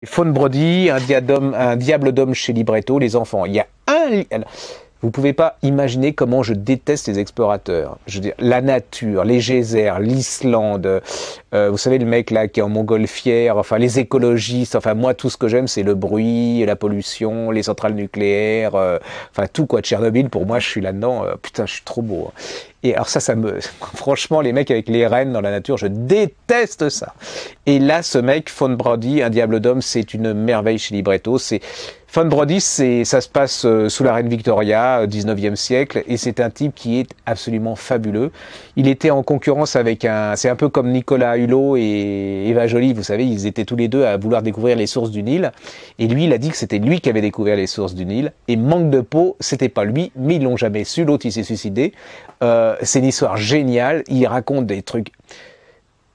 Faune Brody, un diable d'homme chez Libretto, les enfants. Il y a vous pouvez pas imaginer comment je déteste les explorateurs. Je veux dire, la nature, les geysers, l'Islande, vous savez le mec là qui est en montgolfière, enfin les écologistes, enfin moi tout ce que j'aime c'est le bruit, la pollution, les centrales nucléaires, enfin tout quoi, Tchernobyl, pour moi je suis là-dedans, putain je suis trop beau. Hein. Et alors ça me... Franchement, les mecs avec les rennes dans la nature, je déteste ça. Et là, ce mec, Faune Brody, un diable d'homme, c'est une merveille chez Libretto. Faune Brody, ça se passe sous la reine Victoria, 19e siècle, et c'est un type qui est absolument fabuleux. Il était en concurrence avec c'est un peu comme Nicolas Hulot et Eva Joly, vous savez, ils étaient tous les deux à vouloir découvrir les sources du Nil. Et lui, il a dit que c'était lui qui avait découvert les sources du Nil. Et manque de peau, c'était pas lui, mais ils l'ont jamais su. L'autre, il s'est suicidé. C'est une histoire géniale. Il raconte des trucs.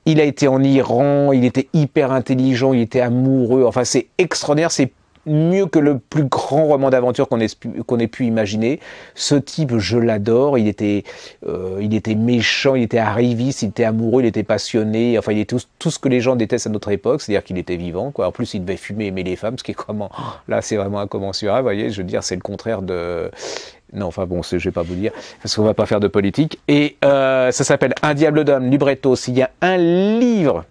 Il a été en Iran, il était hyper intelligent, il était amoureux. Enfin, c'est extraordinaire. C'est mieux que le plus grand roman d'aventure qu'on ait pu imaginer. Ce type, je l'adore. Il était méchant, il était arriviste, il était amoureux, il était passionné. Enfin, il est tout ce que les gens détestent à notre époque, c'est-à-dire qu'il était vivant, quoi. En plus, il devait fumer, aimer les femmes, ce qui est comment. Là, c'est vraiment incommensurable. Vous voyez, je veux dire, c'est le contraire de. Non, enfin bon, je vais pas vous dire, parce qu'on va pas faire de politique. Et ça s'appelle Un diable d'homme, Libretto. S'il y a un livre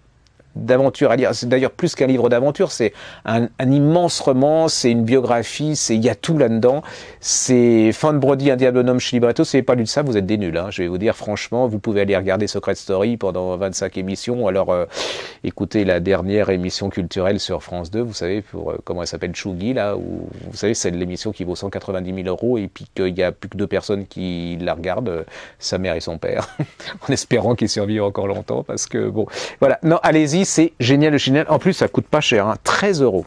d'aventure à lire, c'est d'ailleurs plus qu'un livre d'aventure, c'est un immense roman, c'est une biographie, il y a tout là-dedans. C'est Faune Brody, un diable d'homme chez Libretto. Si vous n'avez pas lu de ça, vous êtes des nuls. Hein. Je vais vous dire franchement, vous pouvez aller regarder Secret Story pendant 25 émissions, ou alors écoutez la dernière émission culturelle sur France 2, vous savez, pour comment elle s'appelle, Chougui, là, où vous savez, c'est l'émission qui vaut 190 000 € et puis qu'il y a plus que 2 personnes qui la regardent, sa mère et son père, en espérant qu'ils survivent encore longtemps, parce que bon, voilà. Non, allez-y. C'est génial, génial. En plus, ça coûte pas cher, hein, 13 €.